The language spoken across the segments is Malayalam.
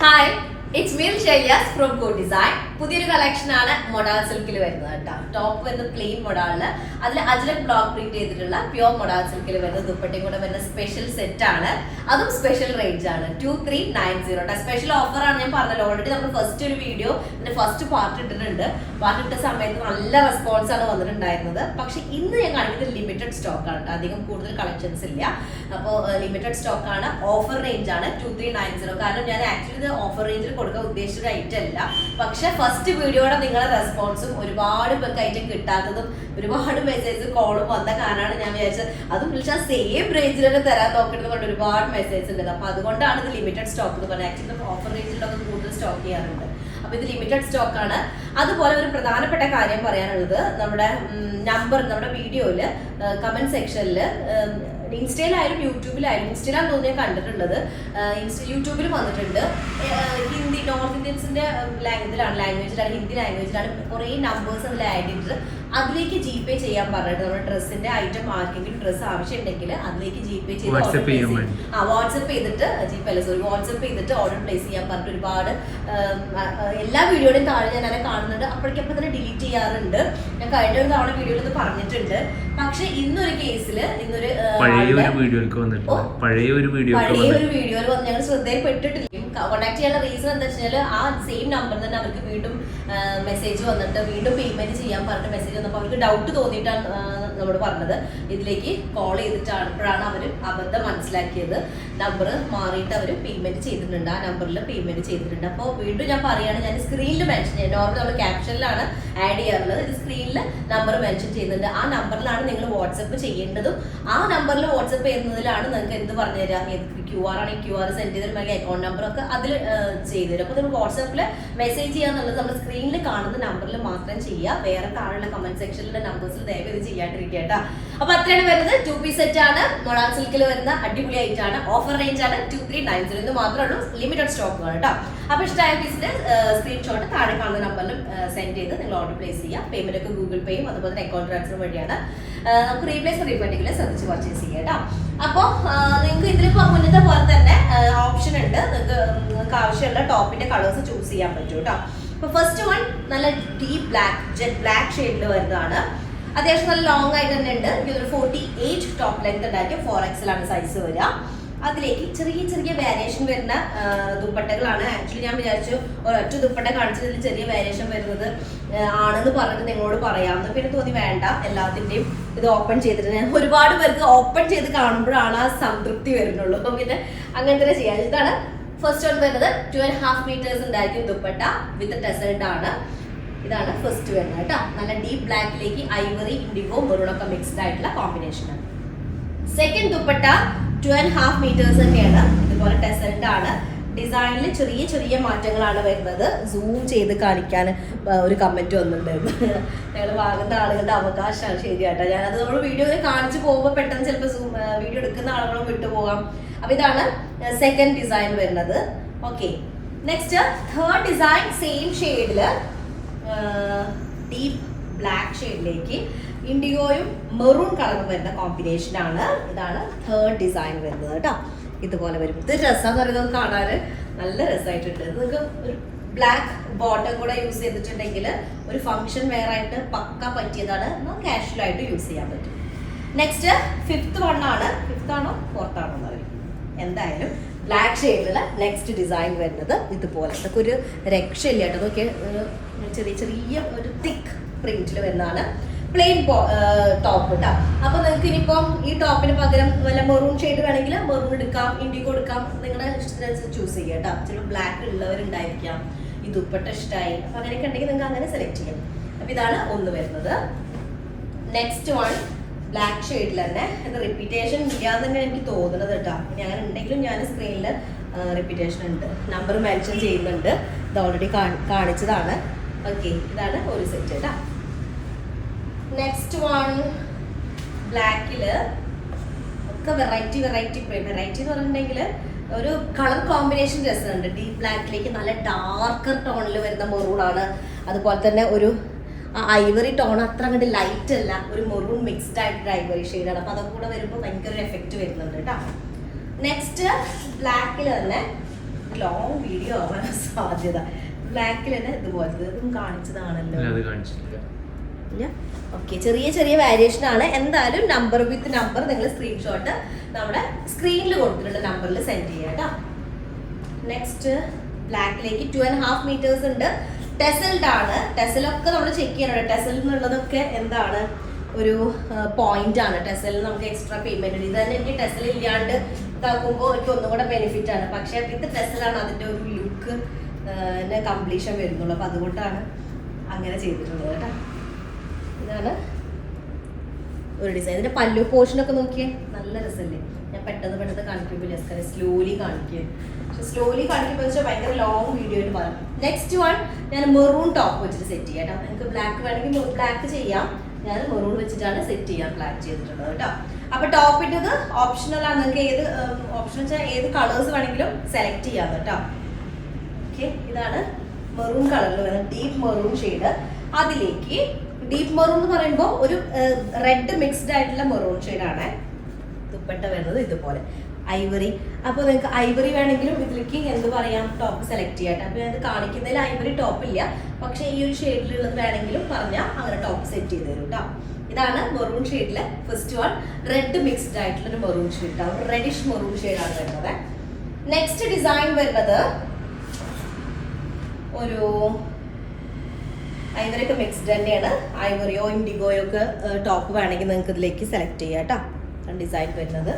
Hi, it's me Shailiyas from co design. പുതിയൊരു കളക്ഷൻ ആണ് മൊഡാൾ സിൽക്കിൽ വരുന്നത് കേട്ടോ. ടോപ്പ് വരുന്നത് പ്ലെയിൻ മൊഡാളില്, അതിൽ അജ്രക് ബ്ലോക്ക് പ്രിന്റ് ചെയ്തിട്ടുള്ള പ്യോർ മൊഡാൾ സിൽക്കിൽ വരുന്ന ദുപ്പട്ടയും കൂടെ വരുന്ന സ്പെഷ്യൽ സെറ്റ് ആണ്. അതും സ്പെഷ്യൽ റേഞ്ച് ആണ് 2390. സ്പെഷ്യൽ ഓഫർ ആണ്. ഞാൻ പറഞ്ഞല്ലോ ഓൾറെഡി നമ്മൾ ഫസ്റ്റ് ഒരു വീഡിയോ ഫസ്റ്റ് പാർട്ട് ഇട്ടിട്ടുണ്ട്. പാർട്ട് ഇട്ട സമയത്ത് നല്ല റെസ്പോൺസ് ആണ് വന്നിട്ടുണ്ടായിരുന്നത്. പക്ഷെ ഇന്ന് ഞാൻ കാണിക്കുന്നത് ലിമിറ്റഡ് സ്റ്റോക്ക് ആണ്. അധികം കൂടുതൽ കളക്ഷൻസ് ഇല്ല. അപ്പോൾ ലിമിറ്റഡ് സ്റ്റോക്ക് ആണ്. ഓഫർ റേഞ്ച് ആണ് 2390. കാരണം ഞാൻ ആക്ച്വലി ഇത് ഓഫർ റേഞ്ചിൽ കൊടുക്കാൻ ഉദ്ദേശിച്ച ഐറ്റം അല്ല. പക്ഷെ ഫസ്റ്റ് വീഡിയോയുടെ നിങ്ങളുടെ റെസ്പോൺസും ഒരുപാട് പേർക്ക് ഐറ്റം കിട്ടാത്തതും ഒരുപാട് മെസ്സേജ് കോളും വന്ന കാരണമാണ് ഞാൻ വിചാരിച്ചത് അതും വിളിച്ചാൽ സെയിം റേഞ്ചിൽ തന്നെ തരാൻ നോക്കുന്നത് കൊണ്ട് ഒരുപാട് മെസ്സേജ് ഉണ്ട്. അപ്പൊ അതുകൊണ്ടാണ് ഇത് ലിമിറ്റഡ് സ്റ്റോക്ക് എന്ന് പറഞ്ഞാൽ. ആക്ച്വലി ഓഫർ റേഞ്ചിലൊക്കെ കൂടുതൽ സ്റ്റോക്ക് ചെയ്യാറുണ്ട്. അപ്പൊ ഇത് ലിമിറ്റഡ് സ്റ്റോക്ക് ആണ്. അതുപോലെ ഒരു പ്രധാനപ്പെട്ട കാര്യം പറയാനുള്ളത്, നമ്മുടെ നമ്പർ നമ്മുടെ വീഡിയോയില് കമന്റ് സെക്ഷനിൽ ഇൻസ്റ്റയിലായാലും യൂട്യൂബിലായാലും, ഇൻസ്റ്റയിലാണ് തോന്നി ഞാൻ കണ്ടിട്ടുള്ളത്, യൂട്യൂബിൽ വന്നിട്ടുണ്ട്. ഹിന്ദി നോർത്ത് ഇന്ത്യൻസിന്റെ ലാംഗ്വേജിലാണ് ഹിന്ദി ലാംഗ്വേജിലാണ് കുറേ നമ്പേഴ്സ് അതിൽ ആഡ് ചെയ്തിട്ട് അതിലേക്ക് ജി പേ ചെയ്യാൻ പറഞ്ഞിട്ട് നമ്മുടെ ഡ്രസ്സിന്റെ ഐറ്റം ആർക്കെങ്കിലും ഡ്രസ്സ് ആവശ്യമുണ്ടെങ്കിൽ അതിലേക്ക് ജി പേ ചെയ്ത് വാട്സപ്പ് ചെയ്തിട്ട് വാട്സപ്പ് ചെയ്തിട്ട് ഓർഡർ പ്ലേസ് ചെയ്യാൻ പറഞ്ഞിട്ട് ഒരുപാട് എല്ലാ വീഡിയോയുടെയും താഴെ ഞാൻ അങ്ങനെ കാണുന്നുണ്ട്. അപ്പോഴേക്കപ്പം തന്നെ ഡിലീറ്റ് ചെയ്യാറുണ്ട്. ഞാൻ കഴിഞ്ഞ ഒരു തവണ വീഡിയോയിൽ ഇത് പറഞ്ഞിട്ടുണ്ട്. പക്ഷെ ഇന്നൊരു കേസിൽ പഴയ ഒരു വീഡിയോയിൽ വന്ന് ഞങ്ങൾ ശ്രദ്ധയിൽപ്പെട്ടിട്ടില്ല. കോൺടാക്ട് ചെയ്യാനുള്ള റീസൺ എന്താ വെച്ചാൽ ആ സെയിം നമ്പർ തന്നെ അവർക്ക് വീണ്ടും മെസ്സേജ് വന്നിട്ട് വീണ്ടും പേയ്മെന്റ് ചെയ്യാൻ പറഞ്ഞിട്ട് മെസ്സേജ് വന്നപ്പോൾ അവർക്ക് ഡൗട്ട് തോന്നിയിട്ടാണ് നമ്മളോട് പറഞ്ഞത്. ഇതിലേക്ക് കോൾ ചെയ്തിട്ടാണ് അവർ അബദ്ധം മനസ്സിലാക്കിയത്. നമ്പർ മാറിയിട്ട് അവർ പേയ്മെന്റ് ചെയ്തിട്ടുണ്ട്. ആ നമ്പറിൽ പേയ്മെന്റ് ചെയ്തിട്ടുണ്ട്. അപ്പോൾ വീണ്ടും ഞാൻ പറയുകയാണ്, ഞാൻ സ്ക്രീനിൽ മെൻഷൻ ചെയ്യാം. നോർമൽ നമ്മൾ ക്യാപ്ഷനിലാണ് ആഡ് ചെയ്യാറുള്ളത്. ഇത് സ്ക്രീനിൽ നമ്പർ മെൻഷൻ ചെയ്യുന്നുണ്ട്. ആ നമ്പറിലാണ് നിങ്ങൾ വാട്സപ്പ് ചെയ്യേണ്ടതും. ആ നമ്പറിൽ വാട്സപ്പ് ചെയ്യുന്നതിലാണ് നിങ്ങൾക്ക് എന്ത് പറഞ്ഞു തരാം, QR ആണെങ്കിൽ QR സെൻഡ് ചെയ്തിട്ടുണ്ടെങ്കിൽ അക്കൗണ്ട് നമ്പറൊക്കെ അതിൽ ചെയ്തു തരും. അപ്പോൾ നിങ്ങൾ വാട്സാപ്പിൽ മെസ്സേജ് ചെയ്യാന്നുള്ളത് നമ്മൾ സ്ക്രീനിൽ കാണുന്ന നമ്പറിൽ മാത്രം ചെയ്യുക. വേറെ താഴെയുള്ള കമന്റ് സെക്ഷനിലെ നമ്പേഴ്സിൽ ദയവ് ഇത് ചെയ്യാണ്ടിരിക്കുക കേട്ടോ. അപ്പൊ അത്രയാണ് വരുന്നത്. 2 പീസ് സെറ്റ് ആണ്. മൊഡാൾ സിൽക്കിൽ വരുന്ന അടിപൊളി ആയിട്ടാണ്. ഓഫർ റേഞ്ച് ആണ് 2390. ഇത് മാത്രമേ ഉള്ളൂ. ലിമിറ്റഡ് സ്റ്റോക്ക് ആണ് കേട്ടോ. അപ്പൊ ഇഷ്ടമായ പീസിന്റെ സ്ക്രീൻഷോട്ട് താഴെ കാണുന്ന നമ്പറിലും സെൻഡ് ചെയ്ത് നിങ്ങൾ ഓർഡർ പ്ലേസ് ചെയ്യുക. പേയ്മെന്റ് ഒക്കെ ഗൂഗിൾ പേയും അതുപോലെ തന്നെ അക്കൗണ്ട് ട്രാൻസ്ഫർ വഴിയാണ്. നമുക്ക് റീഫണ്ടിങ്ങിൽ ശ്രദ്ധിച്ച് പർച്ചേസ് ചെയ്യാം കേട്ടോ. അപ്പോൾ നിങ്ങൾക്ക് ഇതിലിപ്പോ മുന്നത്തെ പോലെ തന്നെ ഓപ്ഷൻ ഉണ്ട്. നിങ്ങൾക്ക് ആവശ്യമുള്ള ടോപ്പിന്റെ കളേഴ്സ് ചൂസ് ചെയ്യാൻ പറ്റും കേട്ടോ. അപ്പൊ ഫസ്റ്റ് വൺ നല്ല ഡീപ് ബ്ലാക്ക്, ജെറ്റ് ബ്ലാക്ക് ഷെയ്ഡിൽ വരുന്നതാണ്. അത്യാവശ്യം നല്ല ലോങ് ആയിട്ട് തന്നെ ഉണ്ട്. ഇതൊരു 48 ടോപ്പ് ലെങ്ത് ഉണ്ടാക്കി 4XL ആണ് സൈസ് വരിക. അതിലേക്ക് ചെറിയ ചെറിയ വേരിയേഷൻ വരുന്ന ദുപ്പട്ടകളാണ്. ആക്ച്വലി ഞാൻ വിചാരിച്ചു ഒരൊറ്റ ദുപ്പട്ട കാണിച്ചതിൽ ചെറിയ വേരിയേഷൻ വരുന്നത് ആണെന്ന് പറഞ്ഞിട്ട് നിങ്ങളോട് പറയാമെന്ന്. പിന്നെ തോന്നി വേണ്ട, എല്ലാത്തിൻ്റെയും ഇത് ഓപ്പൺ ചെയ്തിട്ട് ഞാൻ ഒരുപാട് പേർക്ക് ഓപ്പൺ ചെയ്ത് കാണുമ്പോഴാണ് ആ സംതൃപ്തി വരുന്നുള്ളൂ. അപ്പം പിന്നെ അങ്ങനെ തന്നെ ചെയ്യാം. ഇതാണ് ഫസ്റ്റ് വൺ വരുന്നത്. 2.5 meters ഉണ്ടായിരിക്കും ദുപ്പട്ട വിത്ത് ടെസൽഡ് ആണ്. ഇതാണ് ഫസ്റ്റ് വരുന്നത് കേട്ടോ. നല്ല ഡീപ് ബ്ലാക്കിലേക്ക് ഐവറി, ഇൻഡിഗോ, മെറൂണൊക്കെ മിക്സ്ഡ് ആയിട്ടുള്ള കോമ്പിനേഷൻ ആണ്. സെക്കൻഡ് ദുപ്പട്ട 2.5 meters തന്നെയാണ്. ഇതുപോലെ ടെസൽഡ് ആണ്. ഡിസൈനിൽ ചെറിയ ചെറിയ മാറ്റങ്ങളാണ് വരുന്നത്. സൂം ചെയ്ത് കാണിക്കാൻ ഒരു കമന്റ് വന്നിട്ടുണ്ടായിരുന്നു. ഞങ്ങൾ വാങ്ങുന്ന ആളുകളുടെ അവകാശമാണ്. ശരിയാട്ടോ. ഞാനത് നമ്മൾ വീഡിയോ കാണിച്ചു പോകുമ്പോൾ പെട്ടെന്ന് ചിലപ്പോൾ വീഡിയോ എടുക്കുന്ന ആളുകളും വിട്ടുപോകാം. അപ്പൊ ഇതാണ് സെക്കൻഡ് ഡിസൈൻ വരുന്നത്. Okay, next third design same ഷെയ്ഡില് ഡീപ് ബ്ലാക്ക് ഷെയ്ഡിലേക്ക് ഇൻഡിഗോയും മെറൂൺ കളറും വരുന്ന കോമ്പിനേഷൻ ആണ്. ഇതാണ് തേർഡ് ഡിസൈൻ വരുന്നത് കേട്ടോ. ഇതുപോലെ വരും. ഇത് രസമെന്ന് പറയുന്നത് കാണാൻ നല്ല രസമായിട്ടുണ്ട്. നിങ്ങൾക്ക് ഒരു ബ്ലാക്ക് ബോട്ടം കൂടെ യൂസ് ചെയ്തിട്ടുണ്ടെങ്കിൽ ഒരു ഫംഗ്ഷൻ വെയർ ആയിട്ട് പക്ക പറ്റിയതാണ്. കാഷ്വൽ ആയിട്ട് യൂസ് ചെയ്യാൻ പറ്റും. നെക്സ്റ്റ് ഫിഫ്ത്ത് വൺ ആണ്. ഫിഫ്ത്ത് ആണോ ഫോർത്ത് ആണോ എന്ന് പറയും. എന്തായാലും ബ്ലാക്ക് ഷെയ്ഡിലുള്ള നെക്സ്റ്റ് ഡിസൈൻ വരുന്നത് ഇതുപോലെ. ഇതൊക്കെ ഒരു രക്ഷയില്ല കേട്ടോ. അതൊക്കെ ചെറിയ ചെറിയ ഒരു തിക്ക് പ്രിന്റിൽ വരുന്നതാണ്. പ്ലെയിൻ ടോപ്പ് കേട്ടോ. അപ്പൊ നിങ്ങൾക്ക് ഇനിയിപ്പം ഈ ടോപ്പിന് പകരം വല്ല മെറൂൺ ഷെയ്ഡ് വേണമെങ്കിൽ മെറൂൺ എടുക്കാം, ഇൻഡിഗോ എടുക്കാം. നിങ്ങളുടെ ഇഷ്ടത്തിനനുസരിച്ച് ചൂസ് ചെയ്യാം കേട്ടോ. ചിലപ്പോൾ ബ്ലാക്ക് ഉള്ളവരുണ്ടായിരിക്കാം. ഈ ദുപ്പട്ട ഇഷ്ടമായി, അപ്പൊ അങ്ങനെയൊക്കെ ഉണ്ടെങ്കിൽ നിങ്ങൾക്ക് അങ്ങനെ സെലക്ട് ചെയ്യാം. അപ്പൊ ഇതാണ് ഒന്ന് വരുന്നത്. നെക്സ്റ്റ് വൺ ബ്ലാക്ക് ഷെയ്ഡിൽ തന്നെ. ഇത് റിപ്പീറ്റേഷൻ ഇല്ലാന്ന് തന്നെ എനിക്ക് തോന്നുന്നത് കേട്ടോ. ഇനി അങ്ങനെ ഉണ്ടെങ്കിലും ഞാൻ സ്ക്രീനിൽ റിപ്പീറ്റേഷൻ ഉണ്ട്, നമ്പർ മെൻഷൻ ചെയ്യുന്നുണ്ട്. ഇത് ഓൾറെഡി കാണിച്ചതാണ്. ഓക്കെ, ഇതാണ് ഒരു സെറ്റ് കേട്ടോ. നെക്സ്റ്റ് വൺ ബ്ലാക്കില് ഒക്കെ വെറൈറ്റി എന്ന് പറഞ്ഞിട്ടുണ്ടെങ്കിൽ ഒരു കളർ കോമ്പിനേഷൻ രസമുണ്ട്. ഡീപ് ബ്ലാക്കിലേക്ക് നല്ല ഡാർക്കർ ടോണിൽ വരുന്ന മെറൂണാണ്. അതുപോലെ തന്നെ ഒരു ഐവറി ടോൺ അത്ര അങ്ങോട്ട് ലൈറ്റ് അല്ല, ഒരു മെറൂൺ മിക്സ്ഡ് ആയിട്ടൊരു ഐവറി ഷെയ്ഡാണ്. അപ്പൊ അതൊക്കെ കൂടെ വരുമ്പോൾ ഭയങ്കര ഒരു എഫക്റ്റ് വരുന്നുണ്ട് കേട്ടോ. നെക്സ്റ്റ് ബ്ലാക്കിൽ തന്നെ ലോങ് വീഡിയോ ആവാൻ സാധ്യത. ബ്ലാക്കിൽ തന്നെ ഇതുപോലത്തെ ഇതും കാണിച്ചതാണല്ലോ. ഓക്കെ, ചെറിയ ചെറിയ വേരിയേഷൻ ആണ്. എന്തായാലും നമ്പർ വിത്ത് നമ്പർ നിങ്ങൾ സ്ക്രീൻഷോട്ട് നമ്മുടെ സ്ക്രീനിൽ കൊടുത്തിട്ടുള്ള നമ്പറിൽ സെൻഡ് ചെയ്യാം കേട്ടോ. നെക്സ്റ്റ് ബ്ലാക്കിലേക്ക് 2.5 meters ഉണ്ട്. ടെസൽഡ് ആണ്. ടെസലൊക്കെ നമ്മൾ ചെക്ക് ചെയ്യണം. ടെസൽ എന്നുള്ളതൊക്കെ എന്താണ് ഒരു പോയിന്റ് ആണ്. ടെസലിൽ നമുക്ക് എക്സ്ട്രാ പേയ്മെന്റ് ഉണ്ട്. ഇത് തന്നെ എനിക്ക് ടെസൽ ഇല്ലാണ്ട് ഇതാക്കുമ്പോൾ എനിക്ക് ഒന്നും കൂടെ ബെനിഫിറ്റ് ആണ്. പക്ഷെ വിത്ത് ടെസലാണ് അതിന്റെ ഒരു ലുക്ക് കംപ്ലീഷൻ വരുന്നുള്ളൂ. അപ്പൊ അതുകൊണ്ടാണ് അങ്ങനെ ചെയ്തിട്ടുള്ളത് കേട്ടോ. ഇതാണ് ഒരു ഡിസൈൻ. ഇതിന്റെ പല്ലു പോർഷൻ ഒക്കെ നോക്കിയേ, നല്ല രസമല്ലേ. ഞാൻ പെട്ടെന്ന് കാണിക്കുമ്പോൾ ജസ്റ്റ് സ്ലോലി കാണിക്കുക. പക്ഷെ സ്ലോലി കാണിക്കുമ്പോൾ വെച്ചാൽ ഭയങ്കര ലോങ് വീഡിയോ ആയിട്ട് പറയാം. നെക്സ്റ്റ് വൺ ഞാൻ മെറൂൺ ടോപ്പ് വെച്ചിട്ട് സെറ്റ് ചെയ്യാം കേട്ടോ. എനിക്ക് ബ്ലാക്ക് വേണമെങ്കിൽ ബ്ലാക്ക് ചെയ്യാം. ഞാൻ മെറൂൺ വെച്ചിട്ടാണ് സെറ്റ് ചെയ്യാൻ പ്ലാൻ ചെയ്തിട്ടുള്ളത് കേട്ടോ. അപ്പൊ ടോപ്പിൻ്റെത് ഓപ്ഷണൽ ആണ്. നിങ്ങൾക്ക് ഏത് ഓപ്ഷൻ വെച്ചാൽ ഏത് കളേഴ്സ് വേണമെങ്കിലും സെലക്ട് ചെയ്യാം കേട്ടോ. ഓക്കെ, ഇതാണ് മെറൂൺ കളറിൽ വരുന്നത്, ഡീപ്പ് മെറൂൺ ഷെയ്ഡ്. അതിലേക്ക് ഡീപ്പ് മെറൂൺ എന്ന് പറയുമ്പോൾ ഒരു റെഡ് മിക്സ്ഡ് ആയിട്ടുള്ള മെറൂൺ ഷെയ്ഡാണ്. ദുപ്പട്ട വരുന്നത് ഇതുപോലെ ഐവറി. അപ്പോൾ നിങ്ങൾക്ക് ഐവറി വേണമെങ്കിലും ഇതിലേക്ക് എന്ത് പറയാം ടോപ്പ് സെലക്ട് ചെയ്യാം. അപ്പോൾ ഞാൻ കാണിക്കുന്നതിൽ ഐവറി ടോപ്പ് ഇല്ല, പക്ഷേ ഈ ഒരു ഷെയ്ഡിലുള്ളത് വേണമെങ്കിലും പറഞ്ഞാൽ അങ്ങനെ ടോപ്പ് സെറ്റ് ചെയ്ത് തരും കേട്ടോ. ഇതാണ് മെറൂൺ ഷെയ്ഡിലെ ഫസ്റ്റ് വൺ. റെഡ് മിക്സ്ഡ് ആയിട്ടുള്ള ഒരു മെറൂൺ ഷെയ്ഡ്, റെഡിഷ് മെറൂൺ ഷെയ്ഡാണ് വരുന്നത്. നെക്സ്റ്റ് ഡിസൈൻ വരുന്നത് ഒരു ഐവറി ഒക്കെ മിക്സ്ഡ് തന്നെയാണ്. ഐവറിയോ ഇൻഡിഗോയോ ഒക്കെ ടോപ്പ് വേണമെങ്കിൽ നിങ്ങൾക്ക് ഇതിലേക്ക് സെലക്ട് ചെയ്യാം കേട്ടോ. ഡിസൈൻ വരുന്നത്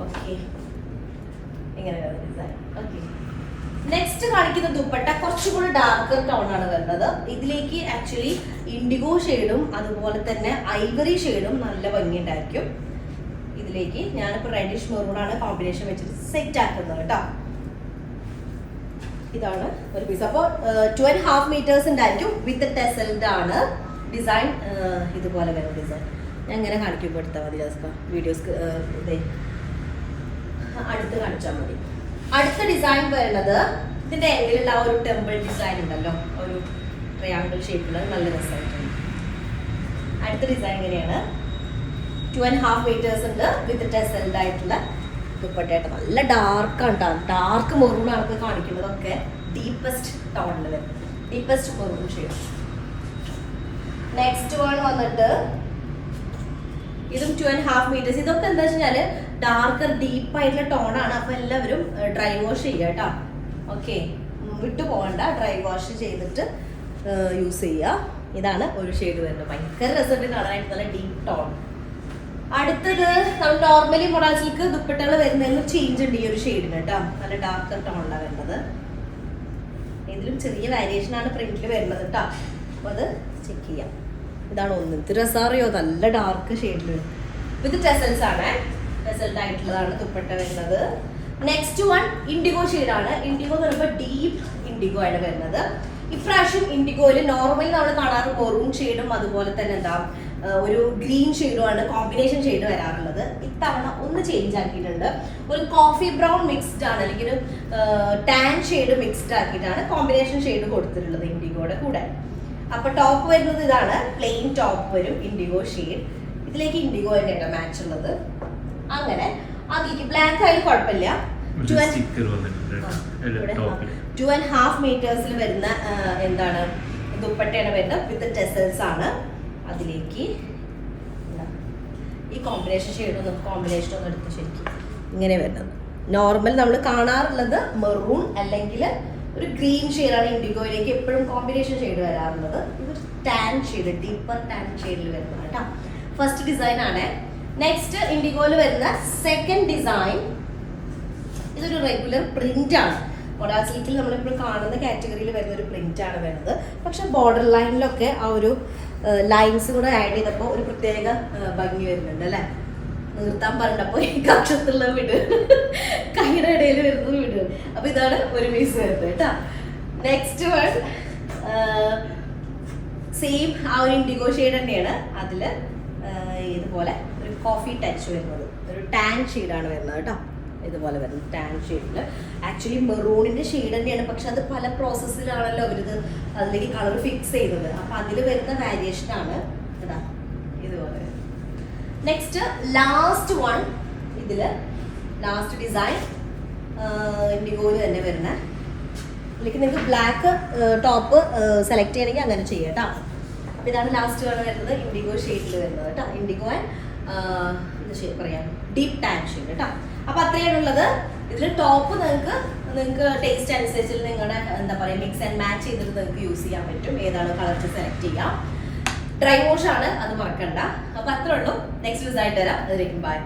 ഓക്കെ, ഇങ്ങനെയാണ് ഡിസൈൻ. ഓക്കെ, നെക്സ്റ്റ് കാണിക്കുന്ന ദുപ്പട്ട കുറച്ചും കൂടി ഡാർക്കർ ടോൺ ആണ് വരുന്നത്. ഇതിലേക്ക് ആക്ച്വലി ഇൻഡിഗോ ഷെയ്ഡും അതുപോലെ തന്നെ ഐവറി ഷെയ്ഡും നല്ല ഭംഗിയുണ്ടായിരിക്കും. ഇതിലേക്ക് ഞാനിപ്പോൾ റെഡിഷ് മെറൂണാണ് കോമ്പിനേഷൻ വെച്ചിട്ട് സെറ്റ് ആക്കുന്നത് കേട്ടോ. ഇതാണ് ഒരു പീസ്. അപ്പോൾ 2.5 meters ഉണ്ടായിരിക്കും. വിത്ത് ടെസൽഡ് ആണ് ഡിസൈൻ. ഇതുപോലെ വരുന്ന ഡിസൈൻ ഞാൻ ഇങ്ങനെ കാണിക്കുമ്പോൾ എടുത്താൽ മതി. വീഡിയോസ് അടുത്ത് കാണിച്ചാൽ മതി. അടുത്ത ഡിസൈൻ വരുന്നത് ഇതിന്റെ എങ്കിലുള്ള ആ ഒരു ടെമ്പിൾ ഡിസൈൻ ഉണ്ടല്ലോ, ഒരു ട്രയാങ്കിൾ ഷേപ്പില്, നല്ല രസമായിട്ടുണ്ട്. അടുത്ത ഡിസൈൻ ഇങ്ങനെയാണ്. 2.5 meters ഉണ്ട്. വിത്ത് ടെസൽഡ് ആയിട്ടുള്ള ദുപ്പട്ടയായിട്ട് നല്ല ഡാർക്കാണ് കേട്ടോ. ഡാർക്ക് മെറൂണാണ് ഇപ്പോൾ കാണിക്കുന്നതൊക്കെ. ഡീപ്പസ്റ്റ് ടോണിൽ വരും, deepest maroon shade. Next one വന്നിട്ട് ഇതും 2.5 meters. ഇതൊക്കെ എന്താ വെച്ചാല് ഡാർക്കർ ഡീപ്പ് ആയിട്ടുള്ള ടോണാണ്. അപ്പൊ എല്ലാവരും ഡ്രൈ വാഷ് ചെയ്യുക കേട്ടോ. ഓക്കെ, വിട്ടു പോകണ്ട, ഡ്രൈ വാഷ് ചെയ്തിട്ട് യൂസ് ചെയ്യുക. ഇതാണ് ഒരു ഷെയ്ഡ് വരുന്നത്. ഭയങ്കര രസമായിട്ട് കാണാനായിട്ട് നല്ല ഡീപ്പ് ടോൺ. അടുത്തത് നമ്മൾ നോർമലി മൊഡാൾ സിൽക്ക് ദുപ്പട്ടകൾ വരുന്നതിന് ചേഞ്ച് ഉണ്ട് ഈ ഒരു ഷെയ്ഡിന് കേട്ടോ. നല്ല ഡാർക്കർ ടോണിലാണ് വരുന്നത്. ഇതിലും ചെറിയ വേരിയേഷൻ ആണ് പ്രിന്റിൽ വരുന്നത് കേട്ടോ. അപ്പൊ അത് ചെക്ക് ചെയ്യാം. ഇതാണ് ഒന്ന്. ഇത് രസാറിയോ, നല്ല ഡാർക്ക് ഷെയ്ഡിൽ വിത്ത് ടെസൽസ് ആണ്. ടെസൽഡ് ആയിട്ടുള്ളതാണ് ദുപ്പട്ട വരുന്നത്. നെക്സ്റ്റ് വൺ ഇൻഡിഗോ ഷെയ്ഡാണ്. ഇൻഡിഗോ എന്ന് പറയുമ്പോൾ ഡീപ്പ് ഇൻഡിഗോ ആണ് വരുന്നത്. ഇപ്രാവശ്യം ഇൻഡിഗോയില് നോർമലി നമ്മൾ കാണാറ് മെറൂൺ ഷെയ്ഡും അതുപോലെ തന്നെ എന്താ ഒരു ഗ്രീൻ ഷെയ്ഡും ആണ് കോമ്പിനേഷൻ ഷെയ്ഡ് വരാറുള്ളത്. ഇത്തവണ ഒന്ന് ചേഞ്ച് ആക്കിയിട്ടുണ്ട്. ഒരു കോഫി ബ്രൗൺ മിക്സ്ഡ് ആണ്, അല്ലെങ്കിൽ ഒരു ടാൻ ഷെയ്ഡ് മിക്സ്ഡ് ആക്കിയിട്ടാണ് കോമ്പിനേഷൻ ഷെയ്ഡ് കൊടുത്തിട്ടുള്ളത് ഇൻഡിഗോയുടെ കൂടെ. അപ്പൊ ടോപ്പ് വരുന്നത് ഇതാണ്, പ്ലെയിൻ ടോപ്പ് വരും, ഇൻഡിഗോ ഷെയ്ഡ്. ഇതിലേക്ക് ഇൻഡിഗോ തന്നെയാണ് മാച്ച് ഉള്ളത്. അങ്ങനെ അതിലേക്ക് ബ്ലാക്ക് ആയാലും കുഴപ്പമില്ല. 2.5 meters വരുന്ന എന്താണ് ദുപ്പട്ടയാണ് വരുന്നത്. വിത്ത് ടെസൽസ് ആണ്. അതിലേക്ക് ഈ കോമ്പിനേഷൻ ഷെയ്ഡൊന്നും കോമ്പിനേഷൻ ഒന്നും എടുത്ത് ശരിക്കും ഇങ്ങനെ വരുന്നത്. നോർമൽ നമ്മൾ കാണാറുള്ളത് മെറൂൺ അല്ലെങ്കിൽ ഒരു ഗ്രീൻ ഷെയ്ഡാണ് ഇൻഡിഗോയിലേക്ക് എപ്പോഴും കോമ്പിനേഷൻ ഷെയ്ഡ് വരാറുള്ളത്. ഇതൊരു ടാൻ ഷെയ്ഡ്, ഡീപ്പർ ടാൻ ഷെയ്ഡിൽ വരുന്നത് കേട്ടോ. ഫസ്റ്റ് ഡിസൈൻ ആണ്. നെക്സ്റ്റ് ഇൻഡിഗോയിൽ വരുന്ന സെക്കൻഡ് ഡിസൈൻ. ഇതൊരു റെഗുലർ പ്രിന്റ് ആണ്. മൊഡാൾ സിൽക്കിൽ നമ്മളിപ്പോൾ കാണുന്ന കാറ്റഗറിയിൽ വരുന്ന ഒരു പ്രിന്റ് ആണ് വരുന്നത്. പക്ഷെ ബോർഡർ ലൈനിലൊക്കെ ആ ഒരു ലൈൻസ് കൂടെ ആഡ് ചെയ്തപ്പോൾ ഒരു പ്രത്യേക ഭംഗി വരുന്നുണ്ട് അല്ലേ. നിർത്താൻ പറഞ്ഞപ്പോൾ ഈ കക്ഷത്തുള്ള വീട് കൈയുടെ ഇടയിൽ വരുന്നത് വീട്. അപ്പൊ ഇതാണ് ഒരു പീസ് വരുന്നത് കേട്ടോ. നെക്സ്റ്റ് വൺ സെയിം ആ ഒരു ഇൻഡിഗോ ഷെയ്ഡ് തന്നെയാണ്. അതില് ഇതുപോലെ ഒരു കോഫി ടച്ച് വരുന്നത്, ഒരു ടാൻ ഷെയ്ഡാണ് വരുന്നത് കേട്ടോ. ഇതുപോലെ വരുന്നത് ടാൻ ഷെയ്ഡിൽ. ആക്ച്വലി മെറൂണിന്റെ ഷെയ്ഡ് തന്നെയാണ്, പക്ഷെ അത് പല പ്രോസസ്സിലാണല്ലോ അവരിത് അതിലേക്ക് കളർ ഫിക്സ് ചെയ്യുന്നത്. അപ്പൊ അതിൽ വരുന്ന വേരിയേഷൻ ആണ് ഇതാ ഇതുപോലെ. നെക്സ്റ്റ് ലാസ്റ്റ് വൺ, ഇതില് ലാസ്റ്റ് ഡിസൈൻ ഇൻഡിഗോയിൽ തന്നെ വരുന്നത്. ഇതിലേക്ക് നിങ്ങൾക്ക് ബ്ലാക്ക് ടോപ്പ് സെലക്ട് ചെയ്യണമെങ്കിൽ അങ്ങനെ ചെയ്യാം കേട്ടോ. അപ്പോൾ ഇതാണ് ലാസ്റ്റ് വരുന്നത് ഇൻഡിഗോ ഷെയ്ഡിൽ വരുന്നത് കേട്ടോ. ഇൻഡിഗോ ആൻഡ് പറയാം ഡീപ്പ് ടാൻ ഷെയ്ഡ് കേട്ടോ. അപ്പോൾ അത്രയാണുള്ളത്. ഇതിൽ ടോപ്പ് നിങ്ങൾക്ക് ടേസ്റ്റ് അനുസരിച്ച് നിങ്ങളുടെ എന്താ പറയുക മിക്സ് ആൻഡ് മാച്ച് ചെയ്തിട്ട് നിങ്ങൾക്ക് യൂസ് ചെയ്യാൻ പറ്റും. ഏതാണ് കളർ സെലക്ട് ചെയ്യാം. ഡ്രൈ വാഷ് ആണ്, അത് മറക്കണ്ട. അപ്പോൾ അത്രേ ഉള്ളൂ. നെക്സ്റ്റ് ദിവസമായിട്ട് വരാം. അതിലേക്ക് ബൈ.